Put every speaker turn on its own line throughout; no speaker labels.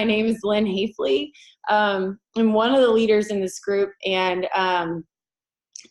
My name is Lynn Hafley. I'm one of the leaders in this group, and I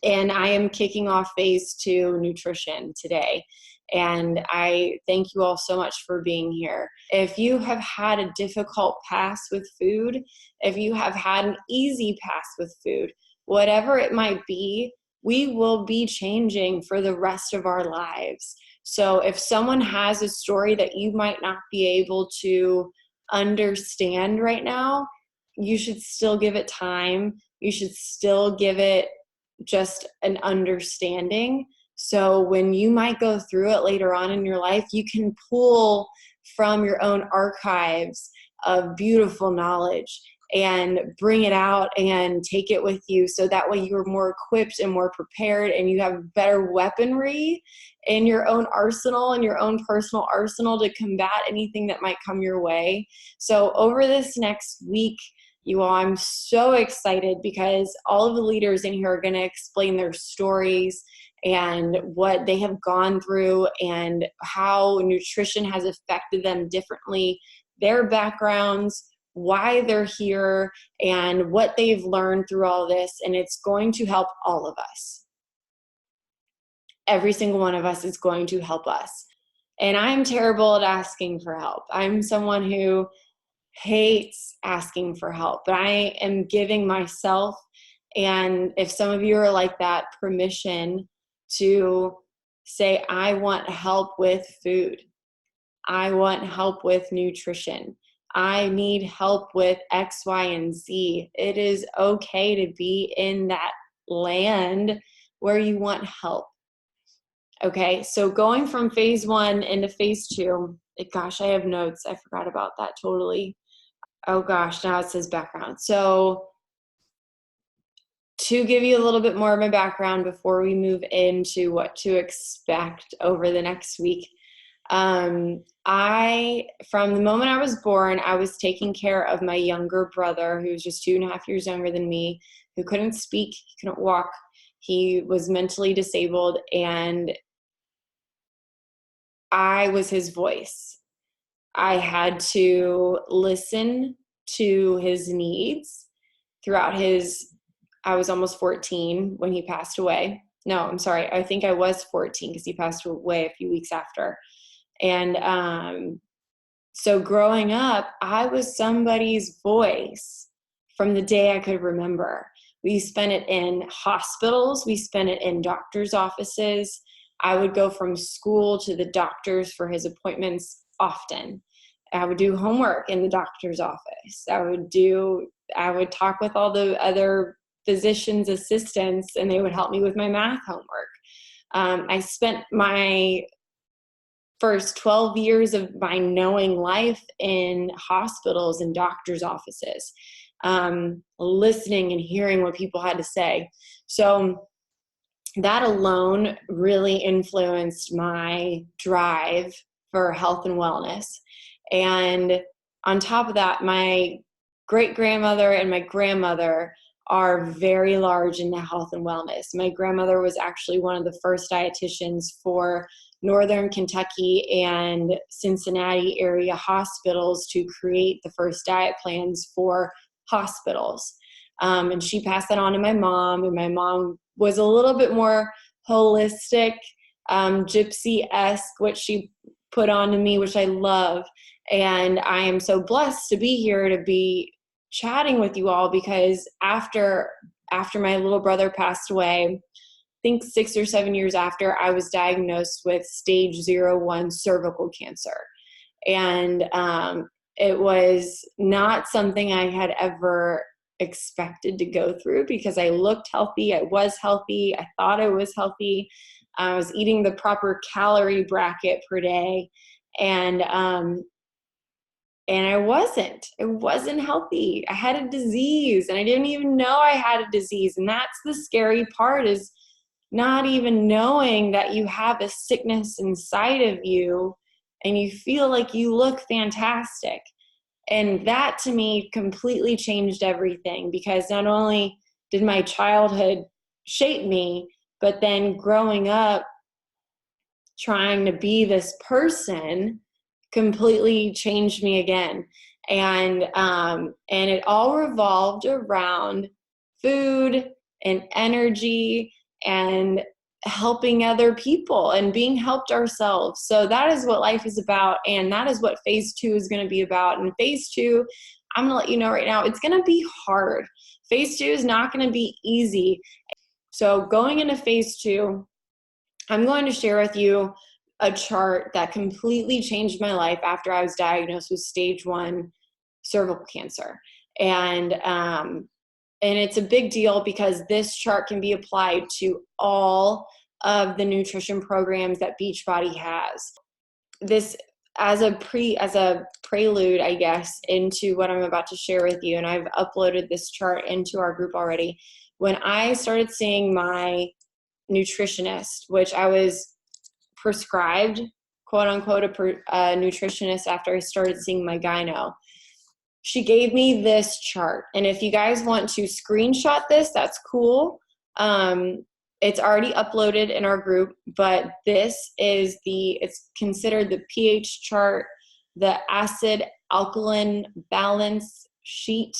am kicking off phase 2 nutrition today. And I thank you all so much for being here. If you have had a difficult pass with food, if you have had an easy pass with food, whatever it might be, we will be changing for the rest of our lives. So if someone has a story that you might not be able to understand right now, you should still give it time. You should still give it just an understanding. So when you might go through it later on in your life, you can pull from your own archives of beautiful knowledge and bring it out and take it with you, so that way you're more equipped and more prepared, and you have better weaponry in your own arsenal and your own personal arsenal to combat anything that might come your way. So over this next week, you all, I'm so excited because all of the leaders in here are going to explain their stories and what they have gone through and how nutrition has affected them differently, their backgrounds, why they're here, and what they've learned through all this. And it's going to help all of us. Every single one of us is going to help us. And I'm terrible at asking for help. I'm someone who hates asking for help, but I am giving myself, and if some of you are like that, permission to say, I want help with food. I want help with nutrition. I need help with X, Y, and Z. It is okay to be in that land where you want help. Okay, so going from phase 1 into phase 2, gosh, I have notes. I forgot about that totally. Oh gosh, now it says background. So to give you a little bit more of my background before we move into what to expect over the next week, from the moment I was born, I was taking care of my younger brother, who was just 2.5 years younger than me, who couldn't speak, he couldn't walk, he was mentally disabled, and I was his voice. I had to listen to his needs throughout I was almost 14 when he passed away. No, I'm sorry. I think I was 14 because he passed away a few weeks after. And so growing up, I was somebody's voice from the day I could remember. We spent it in hospitals. We spent it in doctor's offices. I would go from school to the doctor's for his appointments often. I would do homework in the doctor's office. I would talk with all the other physician's assistants, and they would help me with my math homework. I spent my first 12 years of my knowing life in hospitals and doctor's offices, listening and hearing what people had to say. So that alone really influenced my drive for health and wellness. And on top of that, my great-grandmother and my grandmother are very large into health and wellness. My grandmother was actually one of the first dietitians for Northern Kentucky and Cincinnati area hospitals to create the first diet plans for hospitals. And she passed that on to my mom, and my mom was a little bit more holistic, gypsy-esque, what she put on to me, which I love. And I am so blessed to be here to be chatting with you all, because after my little brother passed away, I think 6 or 7 years after, I was diagnosed with stage 0-1 cervical cancer. And it was not something I had ever expected to go through, because I looked healthy, I was healthy, I thought I was healthy, I was eating the proper calorie bracket per day, and I wasn't healthy. I had a disease, and I didn't even know I had a disease. And that's the scary part, is not even knowing that you have a sickness inside of you and you feel like you look fantastic. And that to me completely changed everything, because not only did my childhood shape me, but then growing up trying to be this person completely changed me again. And it all revolved around food and energy and helping other people and being helped ourselves. So that is what life is about, and that is what phase 2 is going to be about. And phase 2, I'm going to let you know right now, it's going to be hard. Phase 2 is not going to be easy. So going into phase 2, I'm going to share with you a chart that completely changed my life after I was diagnosed with stage 1 cervical cancer. And it's a big deal because this chart can be applied to all of the nutrition programs that Beachbody has. This as a prelude, I guess, into what I'm about to share with you, and I've uploaded this chart into our group already. When I started seeing my nutritionist, which I was prescribed, quote unquote, a nutritionist after I started seeing my gyno, she gave me this chart. And if you guys want to screenshot this, that's cool. It's already uploaded in our group, but this is it's considered the pH chart, the acid alkaline balance sheet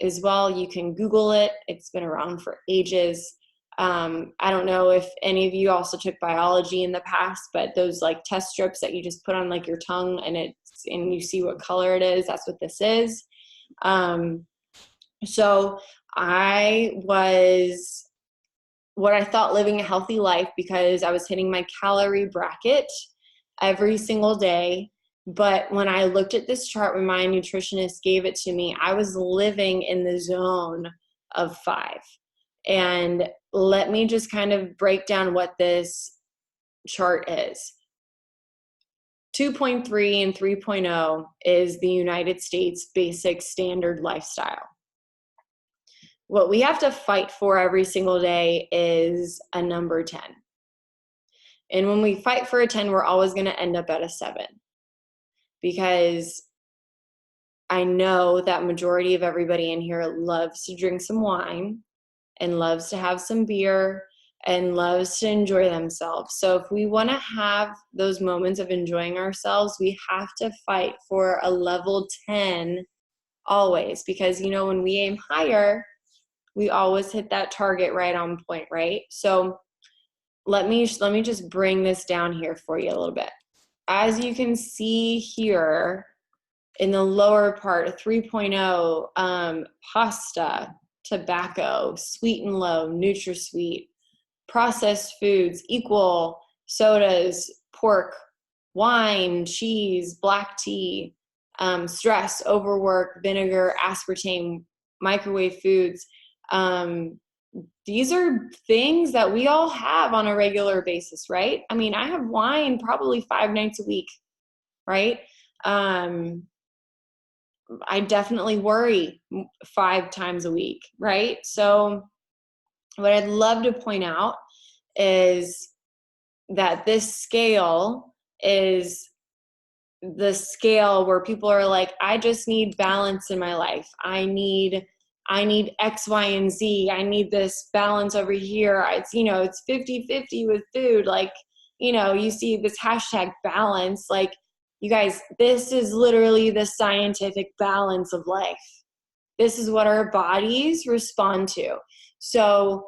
as well. You can Google it. It's been around for ages. I don't know if any of you also took biology in the past, but those like test strips that you just put on like your tongue and you see what color it is, that's what this is. So I was what I thought living a healthy life because I was hitting my calorie bracket every single day. But when I looked at this chart, when my nutritionist gave it to me, I was living in the zone of 5. And let me just kind of break down what this chart is. 2.3 and 3.0 is the United States basic standard lifestyle. What we have to fight for every single day is a number 10. And when we fight for a 10, we're always going to end up at a 7. Because I know that majority of everybody in here loves to drink some wine and loves to have some beer and loves to enjoy themselves. So if we want to have those moments of enjoying ourselves, we have to fight for a level 10 always, because when we aim higher, we always hit that target right on point, right? So let me just bring this down here for you a little bit. As you can see here in the lower part, 3.0, pasta, tobacco, sweet and low, NutraSweet, processed foods, equal sodas, pork, wine, cheese, black tea, stress, overwork, vinegar, aspartame, microwave foods. These are things that we all have on a regular basis, right? I mean, I have wine probably 5 nights a week, right? I definitely worry 5 times a week, right? So what I'd love to point out is that this scale is the scale where people are like, I just need balance in my life. I need X, Y, and Z. I need this balance over here. It's 50-50 with food. Like, you see this hashtag balance. Like, you guys, this is literally the scientific balance of life. This is what our bodies respond to. So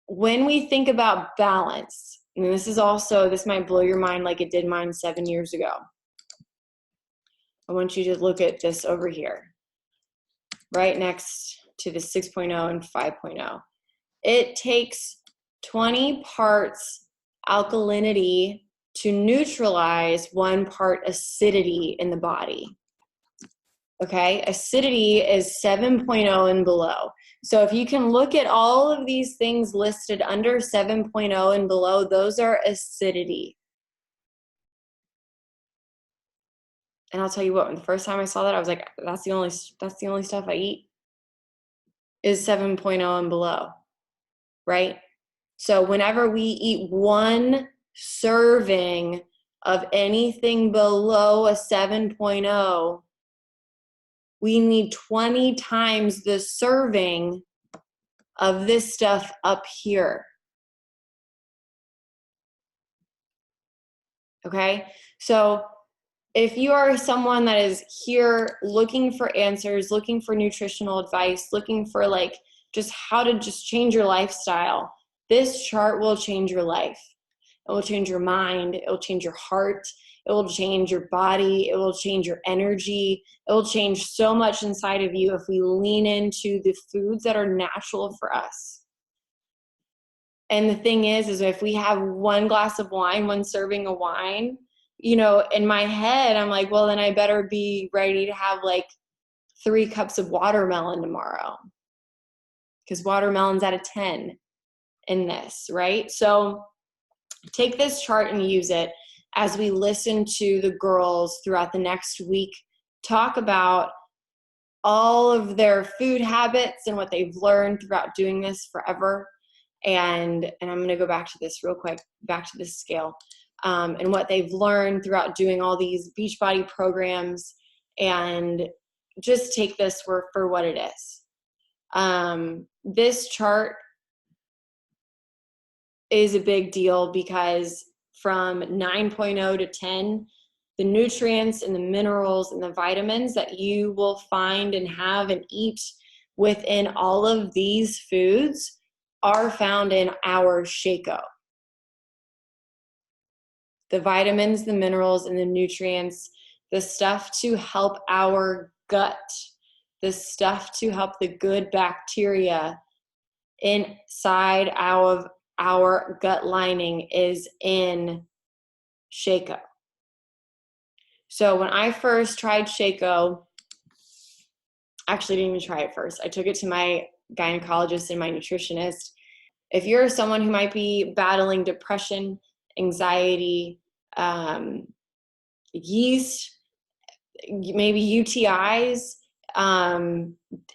when we think about balance, and this might blow your mind like it did mine 7 years ago. I want you to look at this over here, right next to the 6.0 and 5.0. It takes 20 parts alkalinity to neutralize 1 part acidity in the body. Okay, acidity is 7.0 and below. So if you can look at all of these things listed under 7.0 and below, those are acidity. And I'll tell you what, when the first time I saw that, I was like, that's the only stuff I eat is 7.0 and below, right? So whenever we eat 1 serving of anything below a 7.0, we need 20 times the serving of this stuff up here. Okay? So if you are someone that is here looking for answers, looking for nutritional advice, looking for like just how to just change your lifestyle, this chart will change your life. It will change your mind. It will change your heart. It will change your body. It will change your energy. It will change so much inside of you if we lean into the foods that are natural for us. And the thing is if we have one glass of wine, one serving of wine, in my head, I'm like, well, then I better be ready to have like 3 cups of watermelon tomorrow, because watermelon's at a 10 in this, right? So take this chart and use it as we listen to the girls throughout the next week talk about all of their food habits and what they've learned throughout doing this forever. And I'm going to go back to this real quick, back to this scale, and what they've learned throughout doing all these Beachbody programs, and just take this for what it is. This chart is a big deal because from 9.0 to 10, the nutrients and the minerals and the vitamins that you will find and have and eat within all of these foods are found in our Shakeo. The vitamins, the minerals, and the nutrients, the stuff to help our gut, the stuff to help the good bacteria inside our gut lining is in Shakeo. So when I first tried Shakeo, actually didn't even try it first. I took it to my gynecologist and my nutritionist. If you're someone who might be battling depression, anxiety, yeast, maybe UTIs,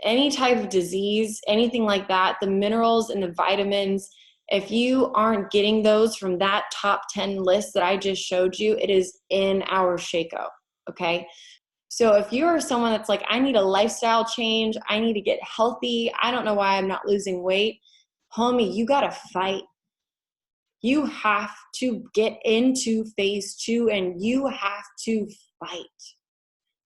any type of disease, anything like that, the minerals and the vitamins, if you aren't getting those from that top 10 list that I just showed you, it is in our Shakeo, okay? So if you're someone that's like, I need a lifestyle change, I need to get healthy, I don't know why I'm not losing weight, homie, you gotta fight. You have to get into phase 2 and you have to fight.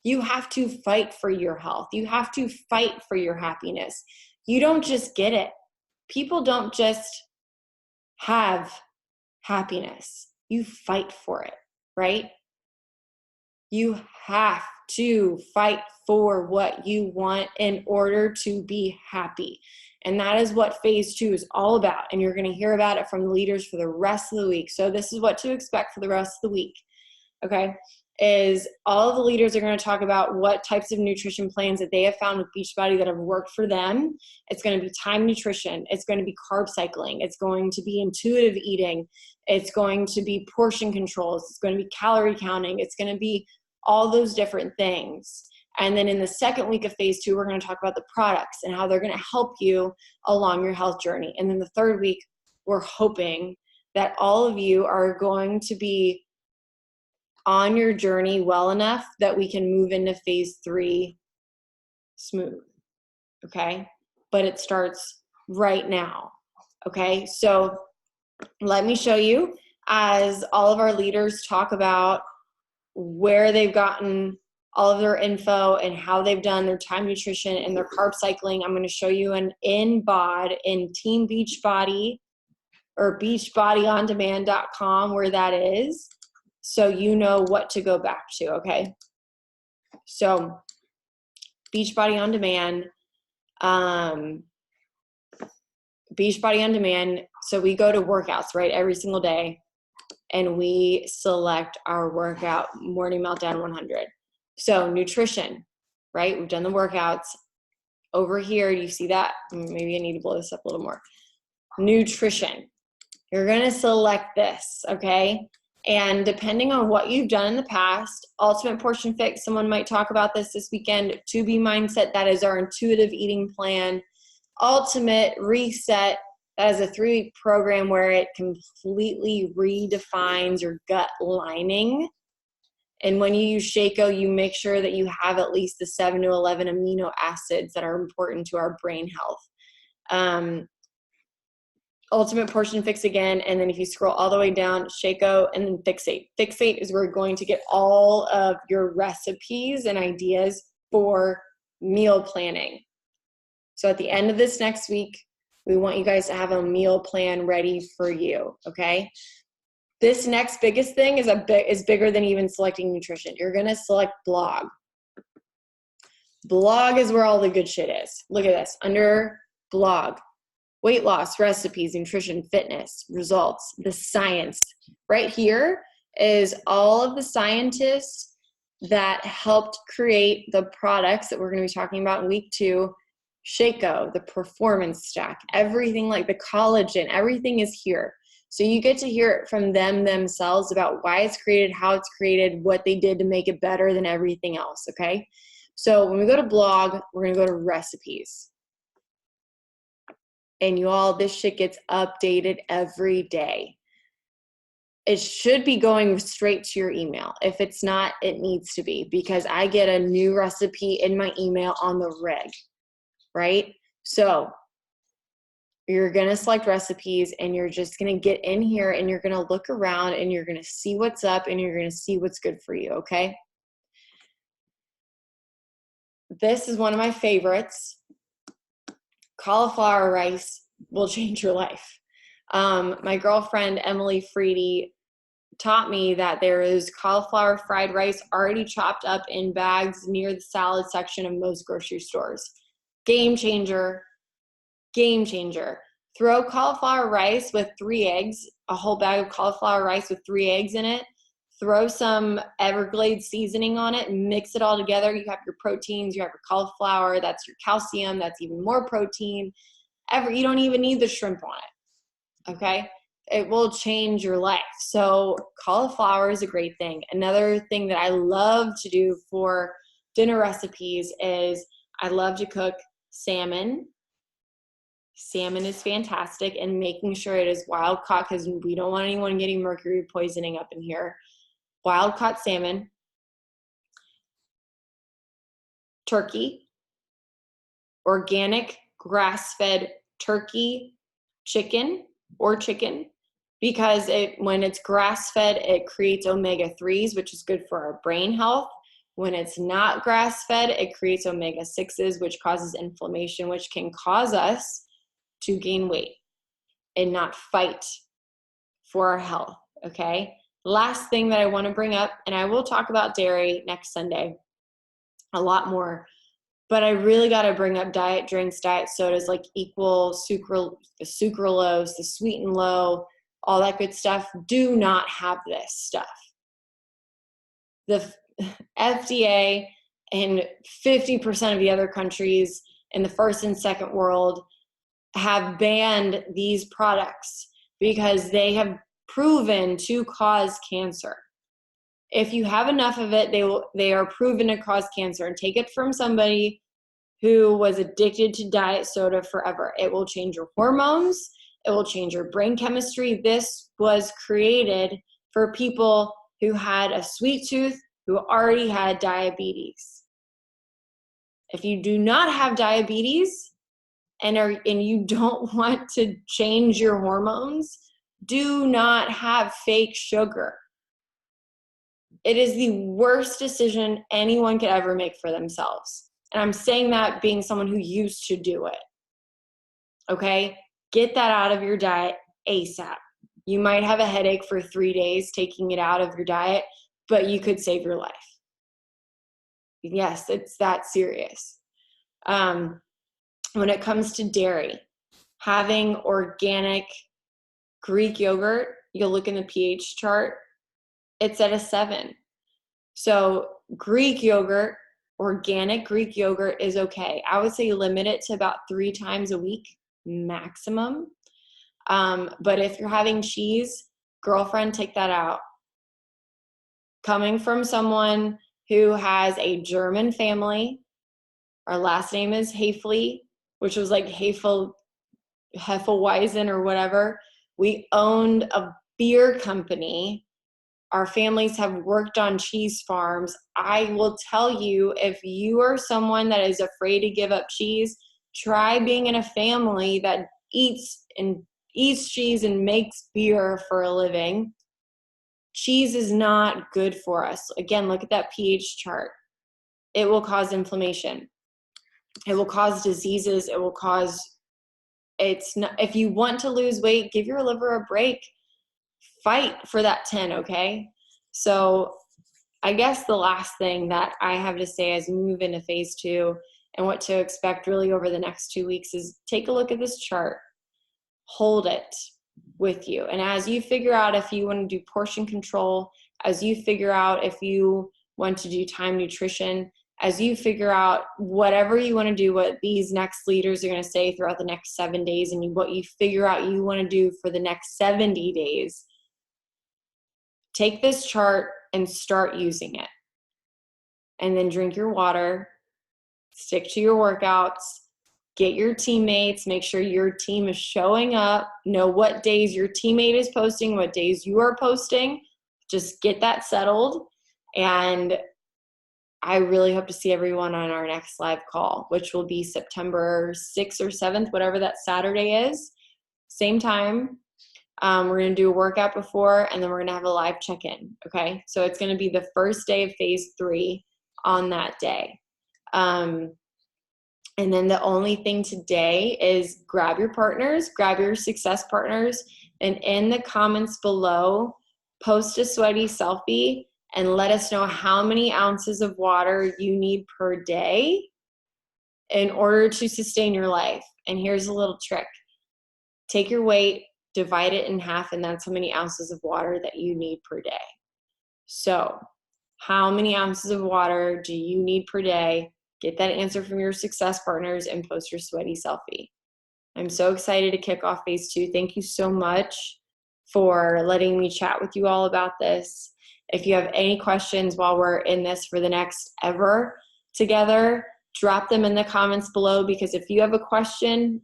You have to fight for your health. You have to fight for your happiness. You don't just get it. People don't just have happiness. You fight for it, right? You have to fight for what you want in order to be happy. And that is what phase 2 is all about. And you're going to hear about it from the leaders for the rest of the week. So this is what to expect for the rest of the week. Okay. Is all of the leaders are going to talk about what types of nutrition plans that they have found with Beachbody that have worked for them. It's going to be time nutrition. It's going to be carb cycling. It's going to be intuitive eating. It's going to be portion controls. It's going to be calorie counting. It's going to be all those different things. And then in the second week of phase 2, we're going to talk about the products and how they're going to help you along your health journey. And then the third week, we're hoping that all of you are going to be on your journey well enough that we can move into phase 3 smooth. Okay. But it starts right now. Okay. So let me show you as all of our leaders talk about where they've gotten all of their info and how they've done their time nutrition and their carb cycling. I'm going to show you an in bod in Team Beachbody or beachbodyondemand.com where that is, so you know what to go back to, okay? So Beachbody On Demand, Beachbody On Demand, so we go to workouts, right, every single day, and we select our workout, Morning Meltdown 100. So nutrition, right, we've done the workouts. Over here, you see that? Maybe I need to blow this up a little more. Nutrition. You're going to select this, okay? And depending on what you've done in the past, Ultimate Portion Fix, someone might talk about this weekend. 2B Mindset, that is our intuitive eating plan. Ultimate Reset, that is a 3-week program where it completely redefines your gut lining. And when you use Shakeo, you make sure that you have at least the 7 to 11 amino acids that are important to our brain health. Ultimate Portion Fix again, and then if you scroll all the way down, Shakeout, and then Fixate. Fixate is where you're going to get all of your recipes and ideas for meal planning. So at the end of this next week, we want you guys to have a meal plan ready for you, okay? This next biggest thing is bigger than even selecting nutrition. You're gonna select blog. Blog is where all the good shit is. Look at this, under blog. Weight loss, recipes, nutrition, fitness, results, the science. Right here is all of the scientists that helped create the products that we're going to be talking about in week 2. Shakeout, the performance stack, everything like the collagen, everything is here. So you get to hear it from them themselves about why it's created, how it's created, what they did to make it better than everything else, okay? So when we go to blog, we're going to go to recipes. And you all, this shit gets updated every day. It should be going straight to your email. If it's not, it needs to be, because I get a new recipe in my email on the reg, right? So you're going to select recipes, and you're just going to get in here, and you're going to look around, and you're going to see what's up, and you're going to see what's good for you, okay? This is one of my favorites. Cauliflower rice will change your life. My girlfriend, Emily Freedy, taught me that there is cauliflower fried rice already chopped up in bags near the salad section of most grocery stores. Game changer, game changer. Throw cauliflower rice with 3 eggs, a whole bag of cauliflower rice with 3 eggs in it. Throw some Everglades seasoning on it and mix it all together. You have your proteins, you have your cauliflower, that's your calcium, that's even more protein. You don't even need the shrimp on it, okay? It will change your life. So cauliflower is a great thing. Another thing that I love to do for dinner recipes is I love to cook salmon. Salmon is fantastic, and making sure it is wild caught, because we don't want anyone getting mercury poisoning up in here. Wild caught salmon, turkey, organic grass-fed turkey, chicken, because when it's grass-fed, it creates omega-3s, which is good for our brain health. When it's not grass-fed, it creates omega-6s, which causes inflammation, which can cause us to gain weight and not fight for our health, okay? Last thing that I want to bring up, and I will talk about dairy next Sunday a lot more, but I really got to bring up diet drinks, diet sodas, like Equal, the sucralose, the sweet and low, all that good stuff. Do not have this stuff. The FDA and 50% of the other countries in the first and second world have banned these products because they have proven to cause cancer. If you have enough of it, they are proven to cause cancer. And take it from somebody who was addicted to diet soda forever. It will change your hormones. It will change your brain chemistry. This was created for people who had a sweet tooth, who already had diabetes. If you do not have diabetes and you don't want to change your hormones, do not have fake sugar. It is the worst decision anyone could ever make for themselves. And I'm saying that being someone who used to do it. Okay? Get that out of your diet ASAP. You might have a headache for 3 days taking it out of your diet, but you could save your life. Yes, it's that serious. When it comes to dairy, having organic Greek yogurt, you'll look in the pH chart, it's at a 7. So Greek yogurt, organic Greek yogurt is okay. I would say limit it to about 3 times a week maximum. But if you're having cheese, girlfriend, take that out. Coming from someone who has a German family, our last name is Hefele, which was like Hefeweizen or whatever. We owned a beer company. Our families have worked on cheese farms. I will tell you, if you are someone that is afraid to give up cheese, try being in a family that eats and eats cheese and makes beer for a living, cheese is not good for us. Again, look at that pH chart. It will cause inflammation. It will cause diseases. It will cause, it's not, if you want to lose weight, give your liver a break. Fight for that 10, okay? So I guess the last thing that I have to say as we move into phase 2 and what to expect really over the next 2 weeks is take a look at this chart. Hold it with you. And as you figure out if you want to do portion control, as you figure out if you want to do time nutrition, as you figure out whatever you want to do, what these next leaders are going to say throughout the next 7 days, and what you figure out you want to do for the next 70 days, take this chart and start using it. And then drink your water, stick to your workouts, get your teammates, make sure your team is showing up, know what days your teammate is posting, what days you are posting. Just get that settled. And I really hope to see everyone on our next live call, which will be September 6th or 7th, whatever that Saturday is. Same time. We're going to do a workout before, and then we're going to have a live check-in, okay? So it's going to be the first day of phase 3 on that day. And then the only thing today is grab your partners, grab your success partners, and in the comments below, post a sweaty selfie and let us know how many ounces of water you need per day in order to sustain your life. And here's a little trick. Take your weight, divide it in half, and that's how many ounces of water that you need per day. So how many ounces of water do you need per day? Get that answer from your success partners and post your sweaty selfie. I'm so excited to kick off phase 2. Thank you so much for letting me chat with you all about this. If you have any questions while we're in this for the next ever together, drop them in the comments below, because if you have a question,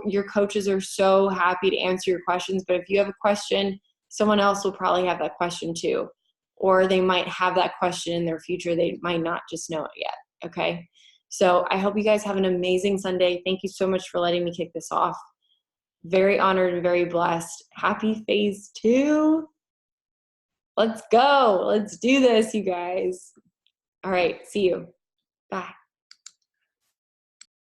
your coaches are so happy to answer your questions. But if you have a question, someone else will probably have that question too. Or they might have that question in their future. They might not just know it yet. Okay. So I hope you guys have an amazing Sunday. Thank you so much for letting me kick this off. Very honored and very blessed. Happy phase 2. Let's go. Let's do this, you guys. All right. See you. Bye.